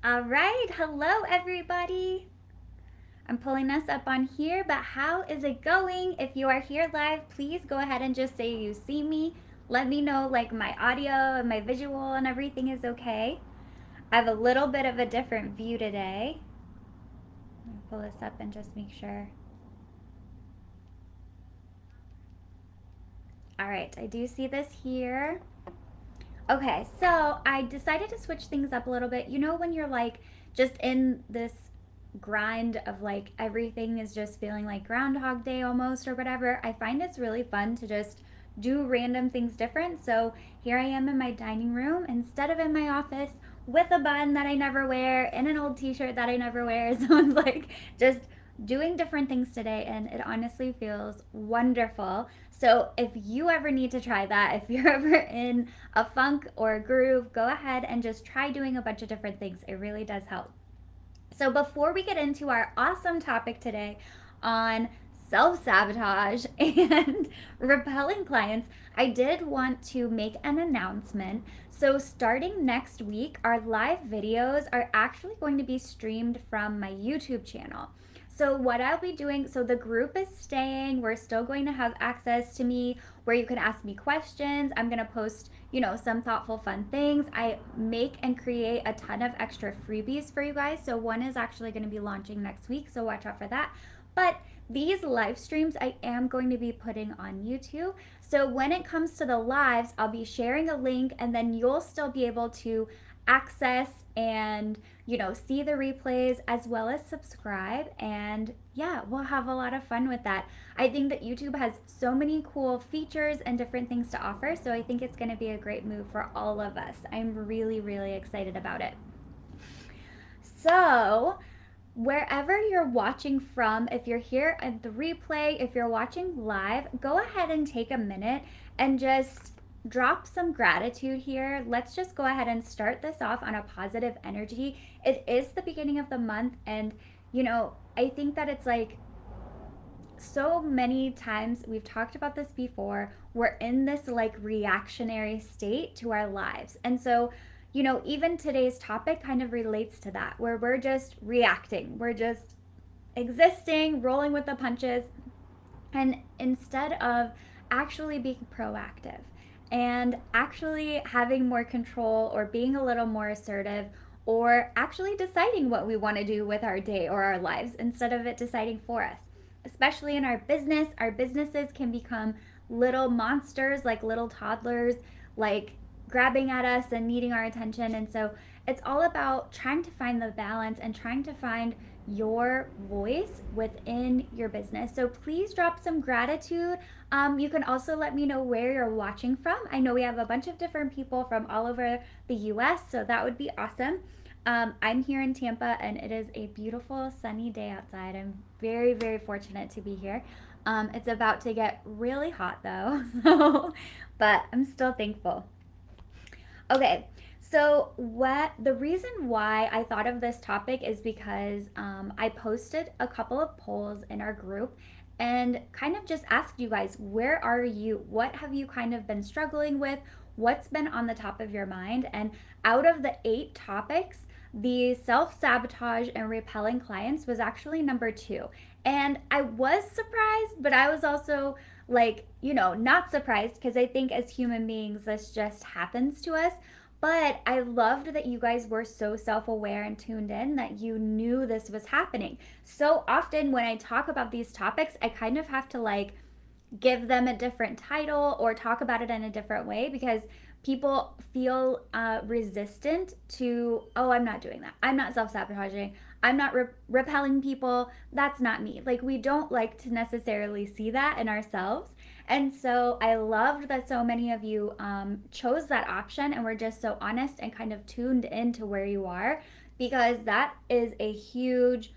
All right, hello everybody. I'm pulling us up on here, but how is it going? If you are here live, please go ahead and just say you see me. Let me know like my audio and my visual and everything is okay. I have a little bit of a different view today. Let me pull this up and just make sure. All right, I do see this here. Okay, so I decided to switch things up a little bit. You know, when you're like just in this grind of like everything is just feeling like Groundhog Day almost or whatever, I find it's really fun to just do random things different. So here I am in my dining room instead of in my office with a bun that I never wear and an old t shirt that I never wear. So it's like just doing different things today, and it honestly feels wonderful. So if you ever need to try that, if you're ever in a funk or a groove, go ahead and just try doing a bunch of different things. It really does help. So before we get into our awesome topic today on self sabotage and repelling clients, I did want to make an announcement. So, starting next week, our live videos are actually going to be streamed from my YouTube channel. So, what I'll be doing, so the group is staying. We're still going to have access to me where you can ask me questions. I'm going to post, some thoughtful, fun things. I make and create a ton of extra freebies for you guys. So, one is actually going to be launching next week. So, watch out for that. But these live streams I am going to be putting on YouTube. So, when it comes to the lives, I'll be sharing a link and then you'll still be able to access and see the replays as well as subscribe, and yeah, we'll have a lot of fun with that. I think that YouTube has so many cool features and different things to offer, so I think it's going to be a great move for all of us. I'm really excited about it. So wherever you're watching from, if you're here at the replay, if you're watching live, go ahead and take a minute and just drop some gratitude here. Let's just go ahead and start this off on a positive energy. It is the beginning of the month, and I think that it's like so many times we've talked about this before, we're in this like reactionary state to our lives. And so, even today's topic kind of relates to that, where we're just reacting, we're just existing, rolling with the punches, and instead of actually being proactive and actually having more control or being a little more assertive or actually deciding what we want to do with our day or our lives instead of it deciding for us. Especially in our business, our businesses can become little monsters, like little toddlers, like grabbing at us and needing our attention. And so it's all about trying to find the balance and trying to find your voice within your business. So please drop some gratitude. You can also let me know where you're watching from. I know we have a bunch of different people from all over the US, so that would be awesome. I'm here in Tampa and it is a beautiful sunny day outside. I'm very fortunate to be here. It's about to get really hot though, so, but I'm still thankful. Okay, so what the reason why I thought of this topic is because I posted a couple of polls in our group and kind of just asked you guys, where are you? What have you kind of been struggling with? What's been on the top of your mind? And out of the 8 topics, the self sabotage and repelling clients was actually number 2. And I was surprised, but I was also like, not surprised because I think as human beings, this just happens to us. But I loved that you guys were so self aware and tuned in that you knew this was happening. So often when I talk about these topics, I kind of have to like give them a different title or talk about it in a different way because people feel resistant to, oh, I'm not doing that. I'm not self sabotaging. I'm not repelling people. That's not me. Like, we don't like to necessarily see that in ourselves. And so I loved that so many of you chose that option and were just so honest and kind of tuned into where you are, because that is a huge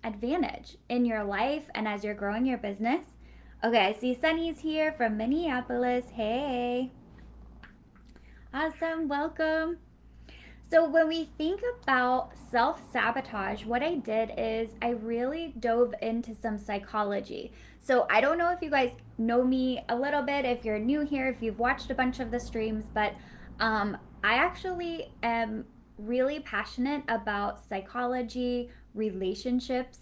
advantage in your life and as you're growing your business. Okay, I see Sunny's here from Minneapolis. Hey. Awesome, welcome. So, when we think about self sabotage, what I did is I really dove into some psychology. So, I don't know if you guys know me a little bit, if you're new here, if you've watched a bunch of the streams, but I actually am really passionate about psychology, relationships,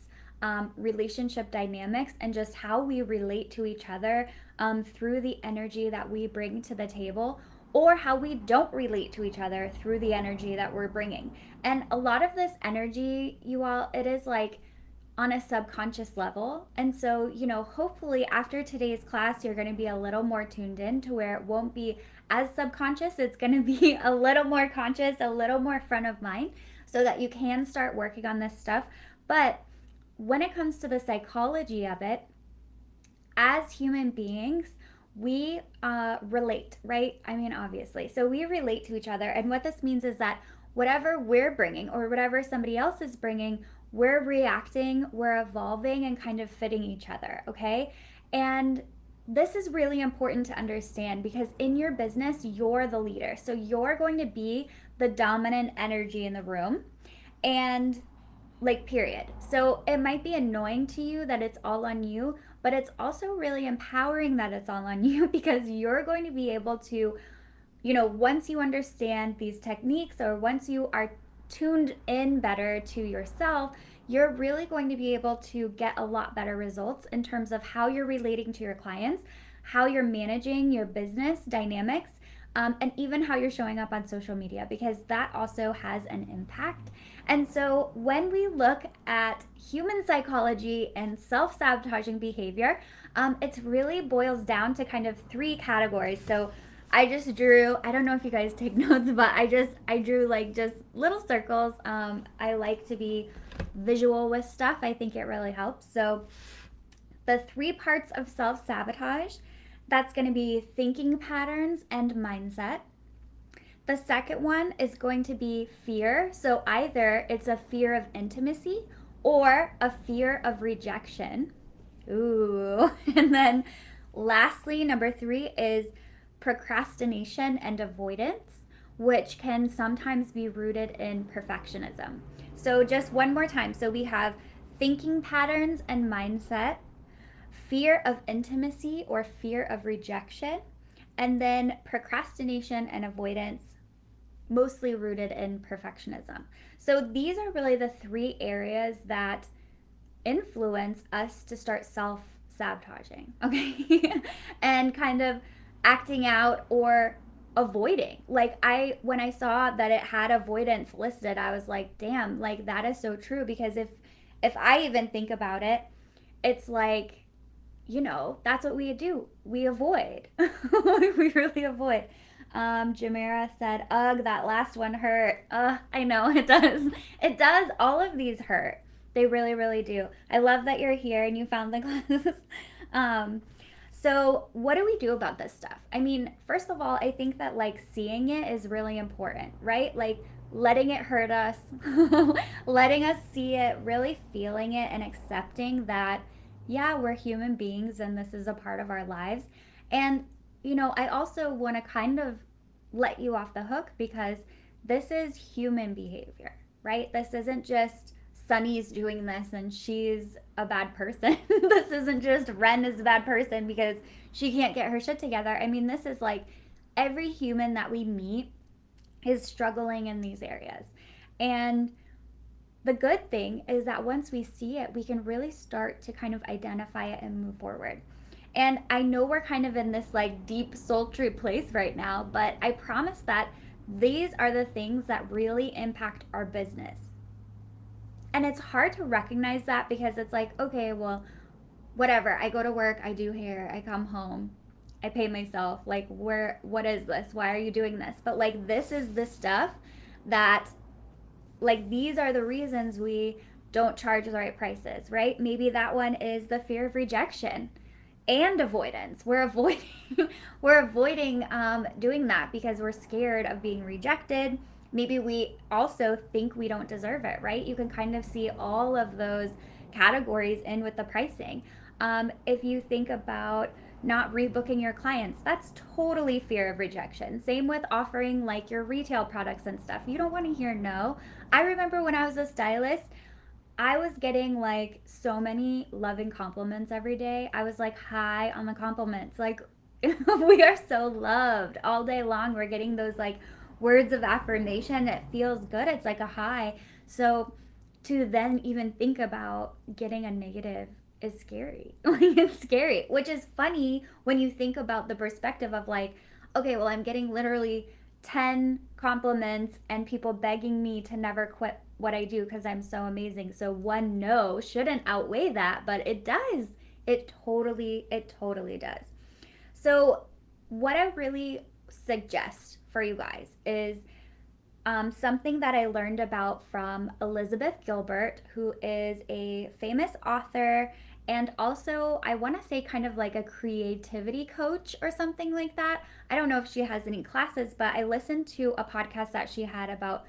relationship dynamics, and just how we relate to each other through the energy that we bring to the table, or how we don't relate to each other through the energy that we're bringing. And a lot of this energy, you all, it is like on a subconscious level. And so, hopefully after today's class, you're going to be a little more tuned in to where it won't be as subconscious. It's going to be a little more conscious, a little more front of mind, so that you can start working on this stuff. But when it comes to the psychology of it, as human beings, we relate, right? I mean, obviously. So we relate to each other. And what this means is that whatever we're bringing or whatever somebody else is bringing, we're reacting, we're evolving, and kind of fitting each other, okay? And this is really important to understand because in your business, you're the leader. So you're going to be the dominant energy in the room. And like, period. So it might be annoying to you that it's all on you, but it's also really empowering that it's all on you because you're going to be able to, once you understand these techniques or once you are tuned in better to yourself, you're really going to be able to get a lot better results in terms of how you're relating to your clients, how you're managing your business dynamics, and even how you're showing up on social media, because that also has an impact. And so when we look at human psychology and self-sabotaging behavior, it really boils down to kind of three categories. So I just drew, I don't know if you guys take notes, but I drew like just little circles. I like to be visual with stuff. I think it really helps. So the three parts of self-sabotage, that's going to be thinking patterns and mindset. The second one is going to be fear. So either it's a fear of intimacy or a fear of rejection. Ooh. And then lastly, number three is procrastination and avoidance, which can sometimes be rooted in perfectionism. So just one more time. So we have thinking patterns and mindset, fear of intimacy or fear of rejection, and then procrastination and avoidance, mostly rooted in perfectionism. So these are really the three areas that influence us to start self-sabotaging, okay? And kind of acting out or avoiding. Like when I saw that it had avoidance listed, I was like, damn, like that is so true, because if I even think about it, it's like, that's what we do. We avoid. We really avoid. Jamera said, ugh, that last one hurt. I know it does. It does. All of these hurt. They really, really do. I love that you're here and you found the classes. So what do we do about this stuff? I mean, first of all, I think that like seeing it is really important, right? Like letting it hurt us, letting us see it, really feeling it and accepting that, yeah, we're human beings and this is a part of our lives. And, I also want to kind of let you off the hook because this is human behavior, right? This isn't just Sunny's doing this and she's a bad person. This isn't just Ren is a bad person because she can't get her shit together. I mean, this is like every human that we meet is struggling in these areas. And the good thing is that once we see it, we can really start to kind of identify it and move forward. And I know we're kind of in this like deep, sultry place right now, but I promise that these are the things that really impact our business. And it's hard to recognize that because it's like, okay, well, whatever. I go to work, I do hair, I come home, I pay myself. Like, what is this? Why are you doing this? But like, this is the stuff that, like, these are the reasons we don't charge the right prices, right? Maybe that one is the fear of rejection and avoidance. We're avoiding doing that because we're scared of being rejected. Maybe we also think we don't deserve it, right? You can kind of see all of those categories in with the pricing. If you think about not rebooking your clients, that's totally fear of rejection. Same with offering like your retail products and stuff. You don't want to hear no. I remember when I was a stylist, I was getting like so many loving compliments every day. I was like high on the compliments. Like we are so loved all day long. We're getting those like words of affirmation, it feels good. It's like a high. So to then even think about getting a negative is scary. Like it's scary, which is funny when you think about the perspective of like, okay, well, I'm getting literally 10 compliments and people begging me to never quit what I do because I'm so amazing. So one no shouldn't outweigh that, but it does. It totally does. So what I really suggest for you guys is something that I learned about from Elizabeth Gilbert, who is a famous author and also, I want to say, kind of like a creativity coach or something like that. I don't know if she has any classes, but I listened to a podcast that she had about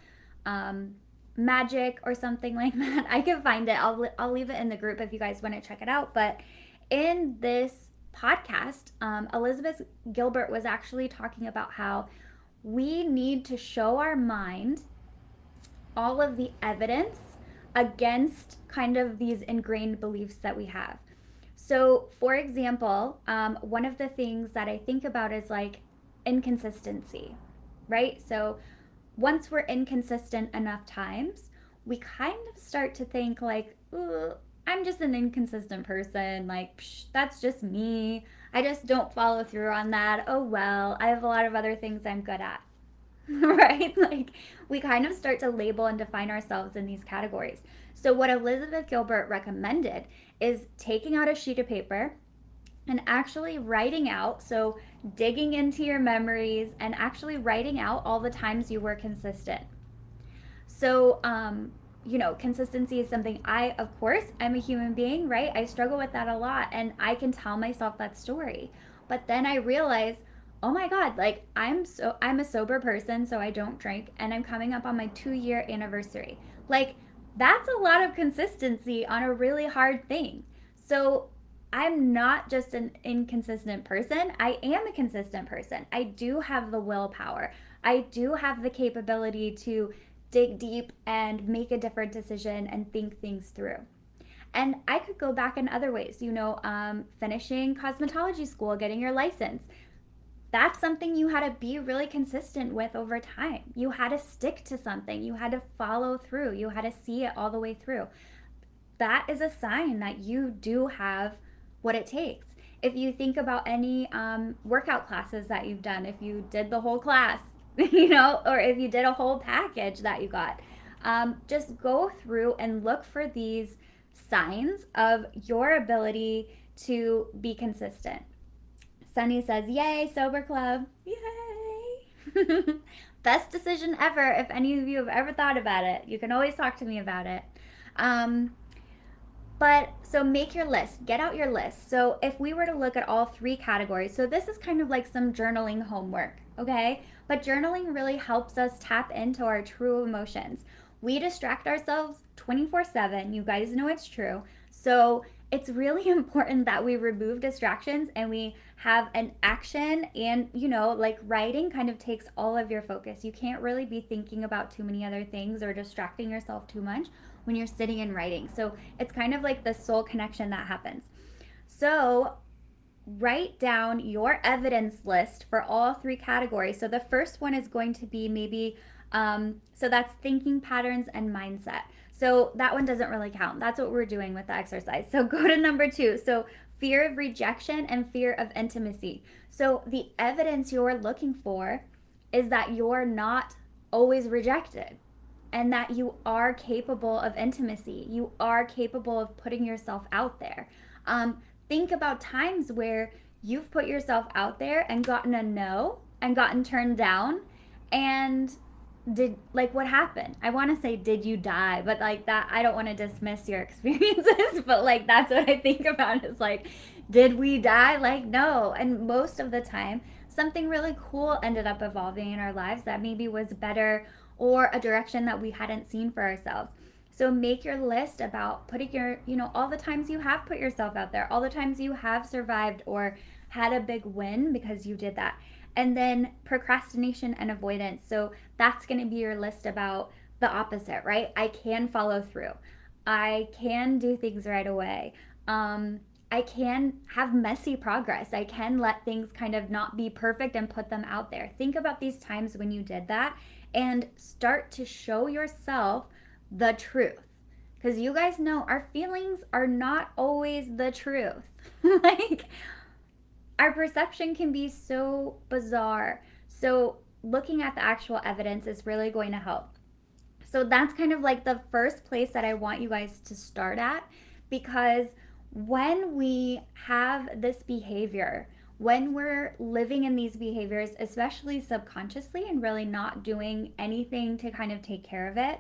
um, magic or something like that. I can find it. I'll leave it in the group if you guys want to check it out. But in this podcast, Elizabeth Gilbert was actually talking about how we need to show our mind all of the evidence against kind of these ingrained beliefs that we have. So, for example, one of the things that I think about is like inconsistency, right? So, once we're inconsistent enough times, we kind of start to think like, I'm just an inconsistent person. Like, that's just me. I just don't follow through on that. Oh, well, I have a lot of other things I'm good at. Right? Like we kind of start to label and define ourselves in these categories. So, what Elizabeth Gilbert recommended is taking out a sheet of paper and actually writing out, so digging into your memories and actually writing out all the times you were consistent. So, consistency is something of course, I'm a human being, right? I struggle with that a lot and I can tell myself that story. But then I realize, oh my God, like I'm a sober person, so I don't drink and I'm coming up on my 2-year anniversary. Like, that's a lot of consistency on a really hard thing. So, I'm not just an inconsistent person. I am a consistent person. I do have the willpower. I do have the capability to dig deep and make a different decision and think things through. And I could go back in other ways, finishing cosmetology school, getting your license. That's something you had to be really consistent with over time. You had to stick to something, you had to follow through, you had to see it all the way through. That is a sign that you do have what it takes. If you think about any workout classes that you've done, if you did the whole class, or if you did a whole package that you got, just go through and look for these signs of your ability to be consistent. Sunny says, "Yay, sober club. Yay." Best decision ever. If any of you have ever thought about it, you can always talk to me about it. Um, but so make your list, get out your list. So if we were to look at all 3 categories, so this is kind of like some journaling homework, okay? But journaling really helps us tap into our true emotions. We distract ourselves 24/7. You guys know it's true. So it's really important that we remove distractions and we have an action. And like writing kind of takes all of your focus. You can't really be thinking about too many other things or distracting yourself too much when you're sitting and writing. So it's kind of like the soul connection that happens. So write down your evidence list for all 3 categories. So the first one is going to be maybe so that's thinking patterns and mindset. So that one doesn't really count. That's what we're doing with the exercise. So go to number 2. So fear of rejection and fear of intimacy. So the evidence you're looking for is that you're not always rejected and that you are capable of intimacy. You are capable of putting yourself out there. Think about times where you've put yourself out there and gotten a no and gotten turned down, and what happened? I want to say, did you die? But like that, I don't want to dismiss your experiences, but like that's what I think about is like, did we die? Like, no. And most of the time, something really cool ended up evolving in our lives that maybe was better or a direction that we hadn't seen for ourselves. So make your list about putting all the times you have put yourself out there, all the times you have survived or had a big win because you did that. And then procrastination and avoidance. So that's going to be your list about the opposite, right? I can follow through. I can do things right away. I can have messy progress. I can let things kind of not be perfect and put them out there. Think about these times when you did that and start to show yourself the truth. Because you guys know our feelings are not always the truth. Like, our perception can be so bizarre. So, looking at the actual evidence is really going to help. So that's kind of like the first place that I want you guys to start at, because when we have this behavior, when we're living in these behaviors, especially subconsciously and really not doing anything to kind of take care of it,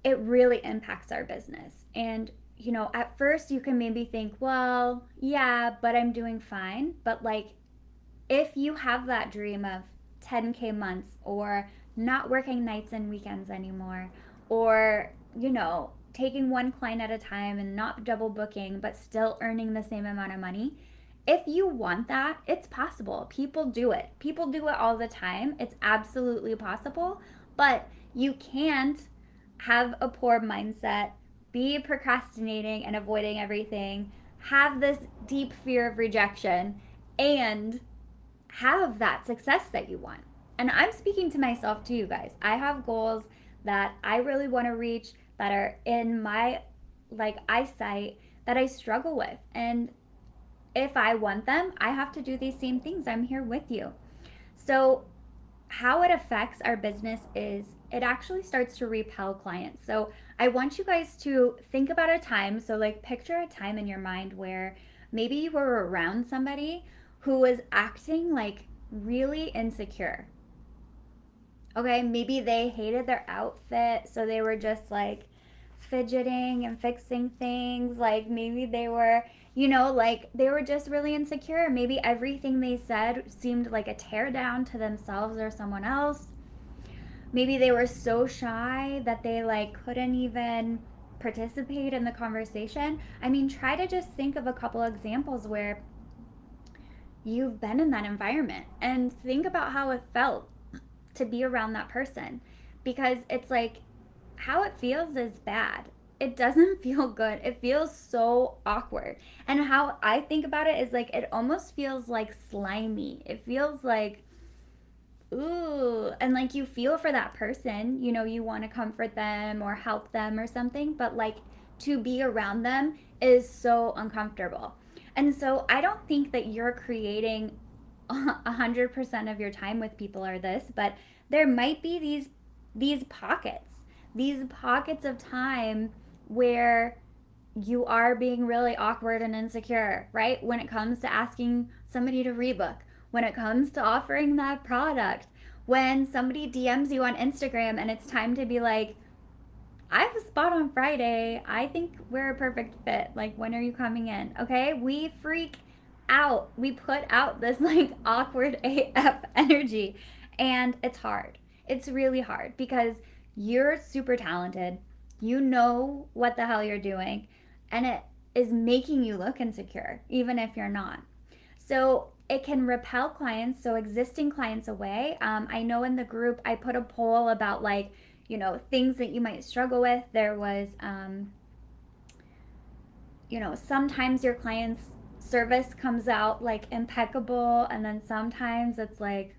it really impacts our business. And at first you can maybe think, well, yeah, but I'm doing fine. But like, if you have that dream of 10K months, or not working nights and weekends anymore, or taking one client at a time and not double booking but still earning the same amount of money, if you want that, it's possible. People do it. People do it all the time. It's absolutely possible. But you can't have a poor mindset, be procrastinating and avoiding everything, have this deep fear of rejection, and have that success that you want. And I'm speaking to myself too, you guys. I have goals that I really want to reach that are in my eyesight that I struggle with. And if I want them, I have to do these same things. I'm here with you. So how it affects our business is it actually starts to repel clients. So I want you guys to think about a time. So like, picture a time in your mind where maybe you were around somebody who was acting like really insecure. Okay, maybe they hated their outfit, so they were just like fidgeting and fixing things. Like, maybe they were, like they were just really insecure. Maybe everything they said seemed like a tear down to themselves or someone else. Maybe they were so shy that they like couldn't even participate in the conversation. I mean, try to just think of a couple examples where you've been in that environment and think about how it felt to be around that person, because it's like, how it feels is bad. It doesn't feel good. It feels so awkward. And how I think about it is like, it almost feels like slimy. It feels like, ooh, and like, you feel for that person, you want to comfort them or help them or something, but like, to be around them is so uncomfortable. And so I don't think that you're creating 100% of your time with people or this, but there might be these pockets of time where you are being really awkward and insecure, right? When it comes to asking somebody to rebook, when it comes to offering that product, when somebody DMs you on Instagram and it's time to be like, I have a spot on Friday. I think we're a perfect fit. Like, when are you coming in? Okay. We freak out. We put out this like awkward AF energy. And it's hard. It's really hard because you're super talented. You know what the hell you're doing. And it is making you look insecure, even if you're not. So it can repel clients, so existing clients away. I know in the group I put a poll about like, things that you might struggle with. There was, sometimes your client's service comes out like impeccable, and then sometimes it's like,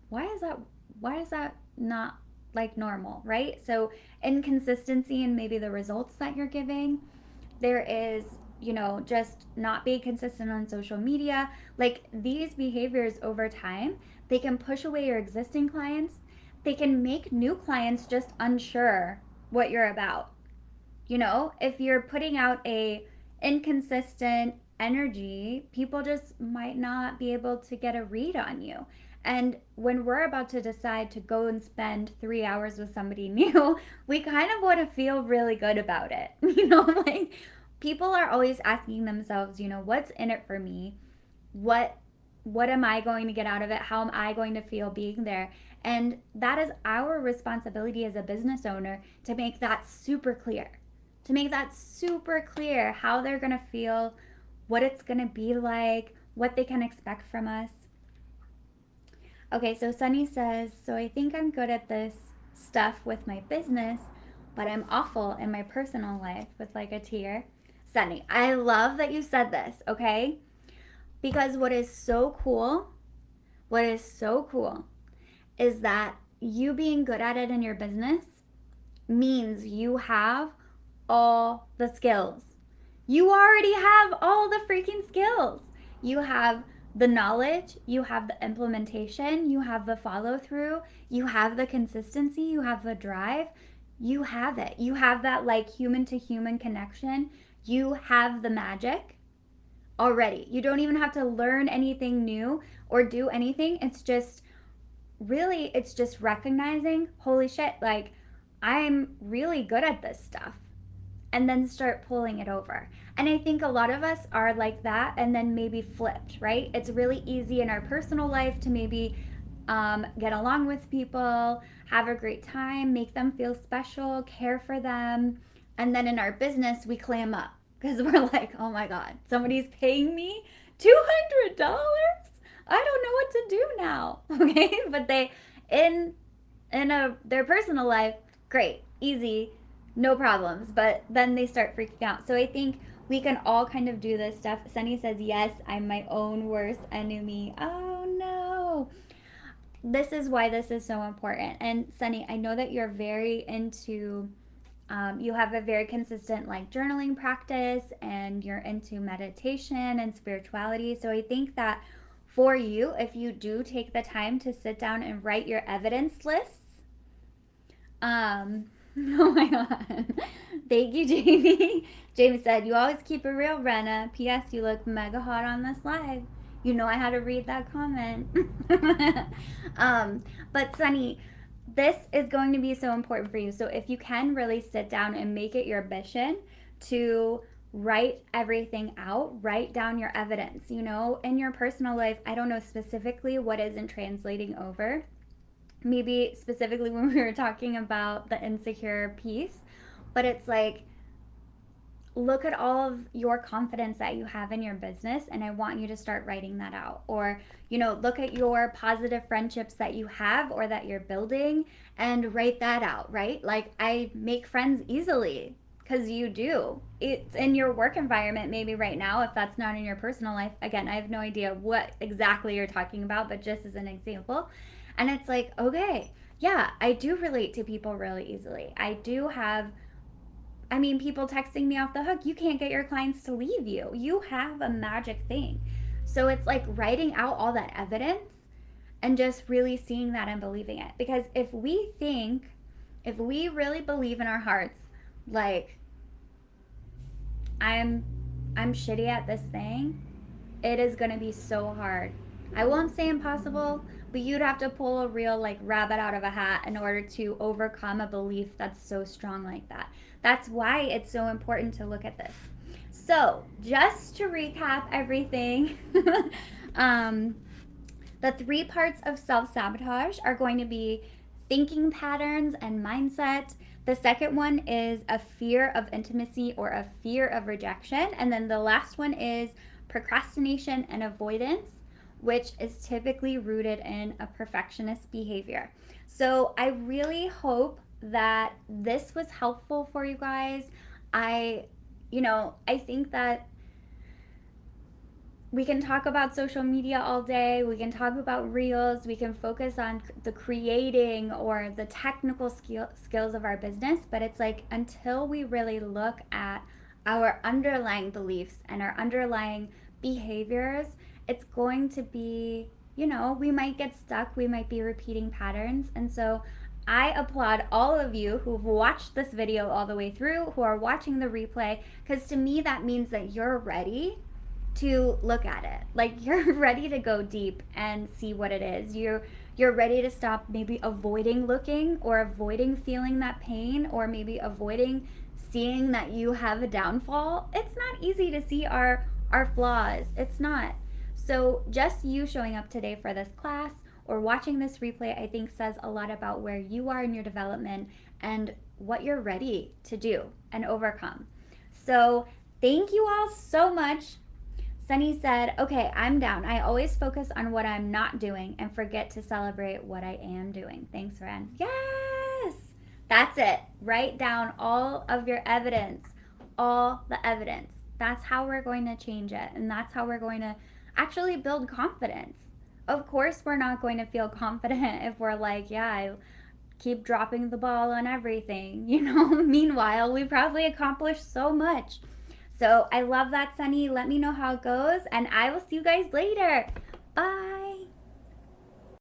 why is that not like normal, right? So inconsistency in maybe the results that you're giving. There is, just not being consistent on social media. Like, these behaviors over time, they can push away your existing clients. They can make new clients just unsure what you're about. If you're putting out a inconsistent energy, people just might not be able to get a read on you. And when we're about to decide to go and spend 3 hours with somebody new, we kind of want to feel really good about it. Like, people are always asking themselves, what's in it for me? What am I going to get out of it? How am I going to feel being there? And that is our responsibility as a business owner, to make that super clear. To make that super clear how they're going to feel, what it's going to be like, what they can expect from us. Okay, so Sunny says, so I think I'm good at this stuff with my business, but I'm awful in my personal life, with like a tear. Sunny, I love that you said this, okay? Because what is so cool is that you being good at it in your business means you have all the skills. You already have all the freaking skills. You have the knowledge, you have the implementation, you have the follow through, you have the consistency, you have the drive. You have it. You have that like human to human connection. You have the magic already. You don't even have to learn anything new or do anything. It's just recognizing, holy shit, like I'm really good at this stuff, and then start pulling it over. And I think a lot of us are like that, and then maybe flipped, right? It's really easy in our personal life to maybe get along with people, have a great time, make them feel special, care for them. And then in our business, we clam up because we're like, oh my God, somebody's paying me $200. I don't know what to do now. Okay. But in, their personal life, great, easy, no problems. But then they start freaking out. So I think we can all kind of do this stuff. Sunny says, yes, I'm my own worst enemy. Oh no. This is why this is so important. And Sunny, I know that you're very into, you have a very consistent like journaling practice, and you're into meditation and spirituality. So I think that for you, if you do take the time to sit down and write your evidence lists, oh my God. Thank you, Jamie. Jamie said, you always keep it real, Renna. P.S. You look mega hot on this live. You know I had to read that comment. But Sunny, this is going to be so important for you. So if you can really sit down and make it your mission to write everything out, write down your evidence. You know, in your personal life, I don't know specifically what isn't translating over. Maybe specifically when we were talking about the insecure piece, but it's like, look at all of your confidence that you have in your business, and I want you to start writing that out. Or, you know, look at your positive friendships that you have or that you're building and write that out, right? Like, I make friends easily because you do. It's in your work environment, maybe right now, if that's not in your personal life. Again, I have no idea what exactly you're talking about, but just as an example. And it's like, okay, yeah, I do relate to people really easily. People texting me off the hook. You can't get your clients to leave you. You have a magic thing. So it's like writing out all that evidence and just really seeing that and believing it. Because if we really believe in our hearts, like, I'm shitty at this thing, it is going to be so hard. I won't say impossible, but you'd have to pull a real like rabbit out of a hat in order to overcome a belief that's so strong like that. That's why it's so important to look at this. So, just to recap everything, the 3 parts of self-sabotage are going to be thinking patterns and mindset. The second one is a fear of intimacy or a fear of rejection. And then the last one is procrastination and avoidance, which is typically rooted in a perfectionist behavior. So I really hope that this was helpful for you guys. I think that we can talk about social media all day. We can talk about reels. We can focus on the creating or the technical skills of our business. But it's like, until we really look at our underlying beliefs and our underlying behaviors, it's going to be, we might get stuck. We might be repeating patterns. And so I applaud all of you who've watched this video all the way through, who are watching the replay, because to me that means that you're ready to look at it. Like, you're ready to go deep and see what it is. You're ready to stop maybe avoiding looking or avoiding feeling that pain or maybe avoiding seeing that you have a downfall. It's not easy to see our flaws. It's not. So just you showing up today for this class or watching this replay, I think says a lot about where you are in your development and what you're ready to do and overcome. So thank you all so much. Sunny said, okay, I'm down. I always focus on what I'm not doing and forget to celebrate what I am doing. Thanks, Ren. Yes, that's it. Write down all of your evidence, all the evidence. That's how we're going to change it. And that's how we're going to actually build confidence. Of course, we're not going to feel confident if we're like, yeah, I keep dropping the ball on everything, you know? Meanwhile, we probably accomplished so much. So I love that, Sunny. Let me know how it goes, and I will see you guys later. Bye.